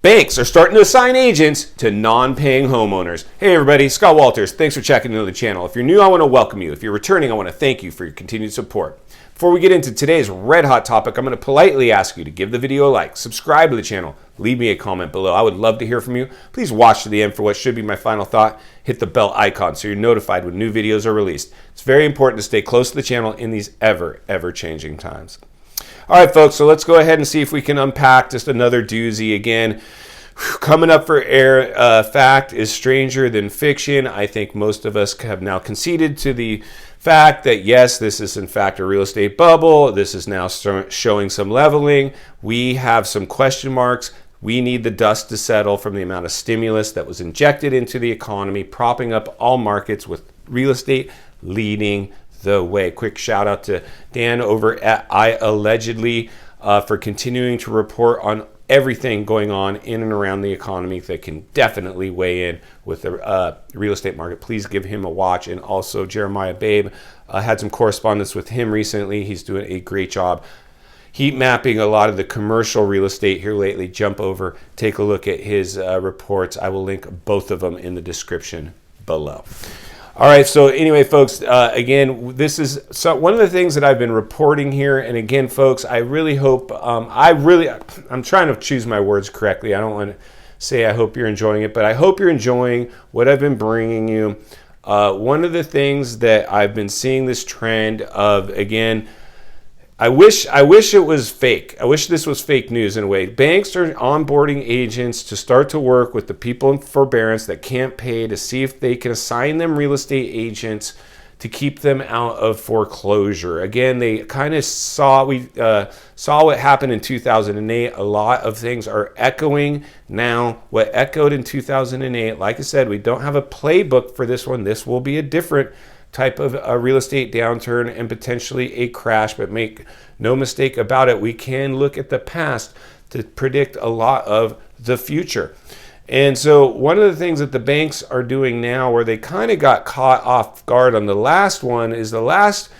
Banks are starting to assign agents to non-paying homeowners. Hey everybody, Scott Walters. Thanks for checking into the channel. If you're new, I want to welcome you. If you're returning, I want to thank you for your continued support. Before we get into today's red hot topic, I'm going to politely ask you to give the video a like, subscribe to the channel, leave me a comment below. I would love to hear from you. Please watch to the end for what should be my final thought. Hit the bell icon so you're notified when new videos are released. It's very important to stay close to the channel in these ever-changing times. All right, folks, so let's go ahead and see if we can unpack just another doozy again. Coming up for air, fact is stranger than fiction. I think most of us have now conceded to the fact that, yes, this is in fact a real estate bubble. This is now showing some leveling. We have some question marks. We need the dust to settle from the amount of stimulus that was injected into the economy, propping up all markets with real estate leading the way. Quick shout out to Dan over at I Allegedly for continuing to report on everything going on in and around the economy that can definitely weigh in with the real estate market. Please give him a watch. And also Jeremiah Babe, had some correspondence with him recently. He's doing a great job heat mapping a lot of the commercial real estate here lately. Jump over, take a look at his reports. I will link both of them in the description below. All right, so anyway, folks, again, this is one of the things that I've been reporting here. And again, folks, I really hope, I'm trying to choose my words correctly. I don't want to say I hope you're enjoying it, but I hope you're enjoying what I've been bringing you. One of the things that I've been seeing this trend of, again, I wish it was fake. I wish this was fake news in a way. Banks are onboarding agents to start to work with the people in forbearance that can't pay to see if they can assign them real estate agents to keep them out of foreclosure. Again, they kind of saw what happened in 2008. A lot of things are echoing now what echoed in 2008. Like I said, we don't have a playbook for this one. This will be a different type of a real estate downturn and potentially a crash, but make no mistake about it, we can look at the past to predict a lot of the future. And so one of the things that the banks are doing now, where they kind of got caught off guard on the last one, is the last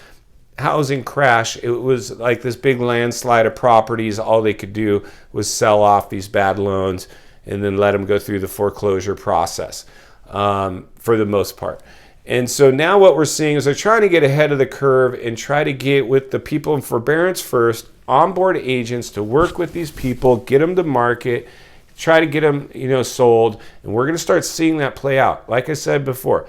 housing crash. It was like this big landslide of properties. All they could do was sell off these bad loans and then let them go through the foreclosure process for the most part. And so now what we're seeing is they're trying to get ahead of the curve and try to get with the people in forbearance first, onboard agents to work with these people, get them to market, try to get them, sold. And we're going to start seeing that play out. Like I said before,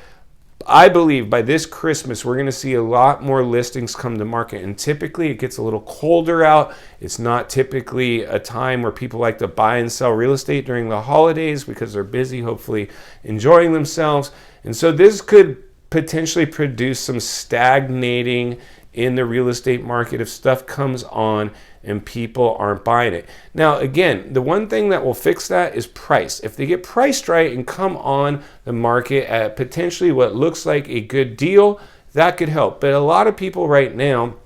I believe by this Christmas, we're going to see a lot more listings come to market. And typically it gets a little colder out. It's not typically a time where people like to buy and sell real estate during the holidays because they're busy, hopefully enjoying themselves. And so this could potentially produce some stagnating in the real estate market if stuff comes on and people aren't buying it. Now, again, the one thing that will fix that is price. If they get priced right and come on the market at potentially what looks like a good deal, that could help. But a lot of people right now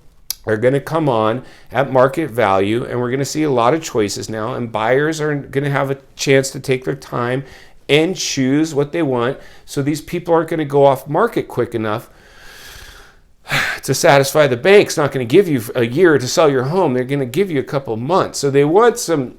are going to come on at market value, and we're going to see a lot of choices now, and buyers are going to have a chance to take their time and choose what they want. So these people aren't going to go off market quick enough to satisfy the bank's not going to give you a year to sell your home. They're going to give you a couple of months. So they want some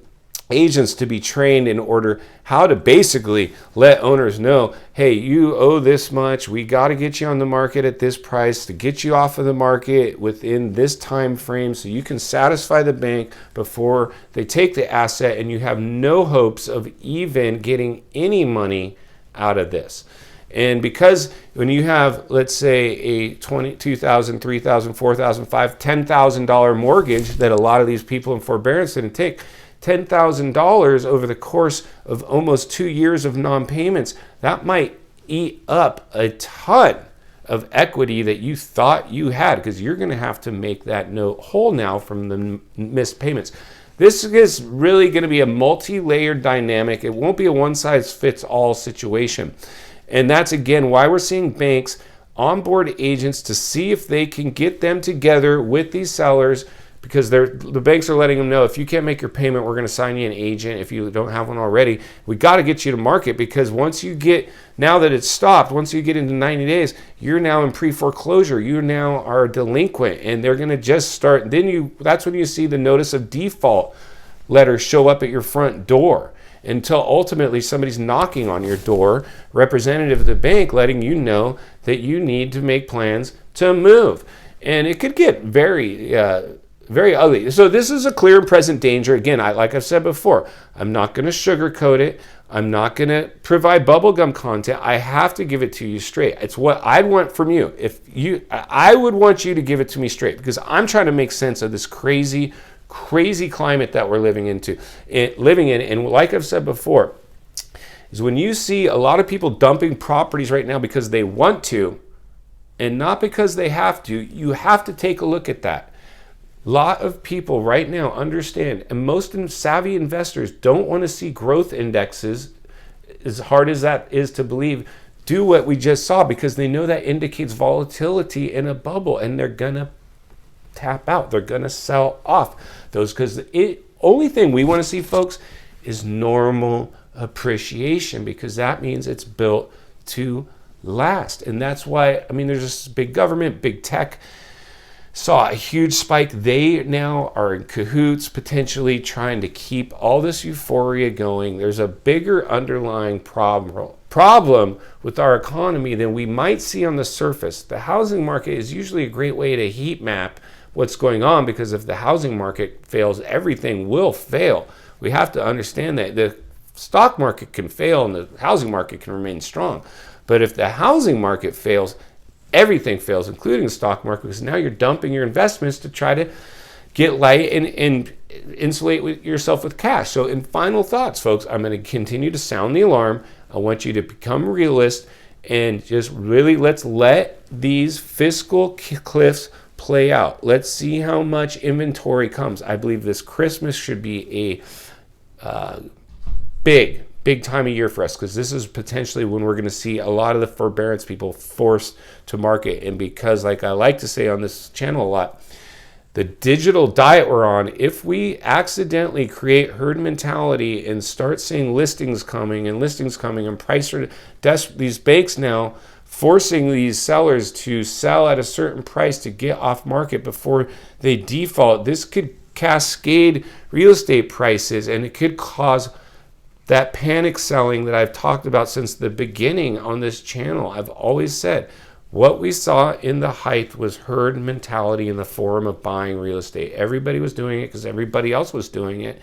agents to be trained in order how to basically let owners know, hey, you owe this much. We got to get you on the market at this price to get you off of the market within this time frame so you can satisfy the bank before they take the asset and you have no hopes of even getting any money out of this. And because when you have, let's say, a $22,000, $3,000, $4,000, $5,000, $10,000 mortgage that a lot of these people in forbearance didn't take, $10,000 over the course of almost 2 years of non-payments, that might eat up a ton of equity that you thought you had, because you're going to have to make that note whole now from the missed payments. This is really going to be a multi-layered dynamic. It won't be a one-size-fits-all situation. And that's, again, why we're seeing banks onboard agents to see if they can get them together with these sellers, because the banks are letting them know, if you can't make your payment, we're going to sign you an agent if you don't have one already. We got to get you to market, because once you get, now that it's stopped, once you get into 90 days, you're now in pre-foreclosure. You now are delinquent, and they're going to just start. Then that's when you see the notice of default letters show up at your front door. until ultimately somebody's knocking on your door, representative of the bank, letting you know that you need to make plans to move. And it could get very, very ugly. So this is a clear and present danger. Again, like I've said before, I'm not going to sugarcoat it. I'm not going to provide bubblegum content. I have to give it to you straight. It's what I'd want from you. I would want you to give it to me straight, because I'm trying to make sense of this crazy climate that we're living in. And like I've said before, is when you see a lot of people dumping properties right now because they want to and not because they have to, you have to take a look at that. A lot of people right now understand, and most savvy investors don't want to see growth indexes, as hard as that is to believe, do what we just saw, because they know that indicates volatility in a bubble, and they're going to tap out. They're going to sell off those, because the only thing we want to see, folks, is normal appreciation, because that means it's built to last. And that's why, I mean, there's this big government, big tech, saw a huge spike. They now are in cahoots, potentially trying to keep all this euphoria going. There's a bigger underlying problem with our economy than we might see on the surface. The housing market is usually a great way to heat map what's going on, because if the housing market fails, everything will fail. We have to understand that the stock market can fail and the housing market can remain strong. But if the housing market fails, everything fails, including the stock market, because now you're dumping your investments to try to get light and insulate yourself with cash. So in final thoughts, folks, I'm going to continue to sound the alarm. I want you to become a realist and just really let's let these fiscal cliffs play out. Let's see how much inventory comes. I believe this Christmas should be a big time of year for us, because this is potentially when we're going to see a lot of the forbearance people forced to market. And because, like I like to say on this channel a lot, the digital diet we're on, if we accidentally create herd mentality and start seeing listings coming and price, these banks now forcing these sellers to sell at a certain price to get off market before they default, this could cascade real estate prices, and it could cause that panic selling that I've talked about since the beginning on this channel. I've always said what we saw in the height was herd mentality in the form of buying real estate. Everybody was doing it because everybody else was doing it,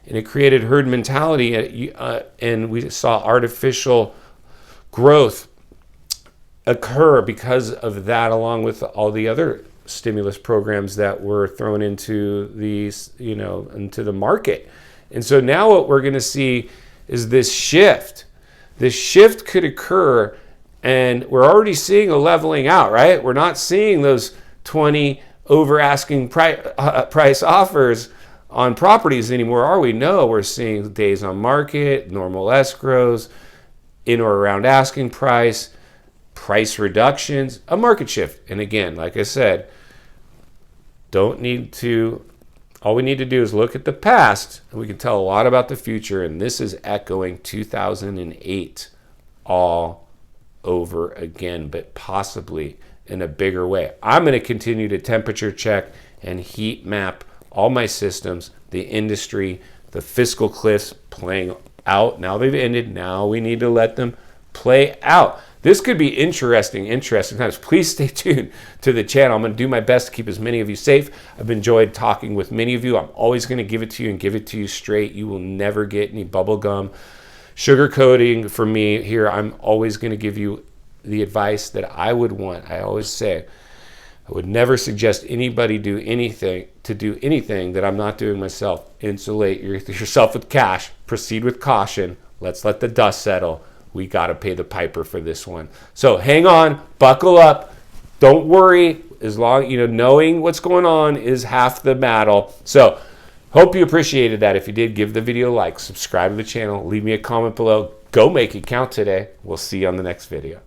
and it created herd mentality, and we saw artificial growth occur because of that, along with all the other stimulus programs that were thrown into into the market. And so now what we're going to see is this shift. This shift could occur, and we're already seeing a leveling out, right? We're not seeing those 20 over asking price offers on properties anymore, are we? No, we're seeing days on market, normal escrows, in or around asking price reductions, a market shift. And again, like I said, all we need to do is look at the past, and we can tell a lot about the future. And this is echoing 2008 all over again, but possibly in a bigger way. I'm going to continue to temperature check and heat map all my systems, the industry, the fiscal cliffs playing out. Now they've ended. Now we need to let them play out. This could be interesting times. Please stay tuned to the channel. I'm going to do my best to keep as many of you safe. I've enjoyed talking with many of you. I'm always going to give it to you and give it to you straight. You will never get any bubblegum sugarcoating from me here. I'm always going to give you the advice that I would want. I always say I would never suggest anybody do anything that I'm not doing myself. Insulate yourself with cash. Proceed with caution. Let's let the dust settle. We got to pay the piper for this one. So hang on, buckle up. Don't worry. As long, knowing what's going on is half the battle. So hope you appreciated that. If you did, give the video a like, subscribe to the channel, leave me a comment below. Go make it count today. We'll see you on the next video.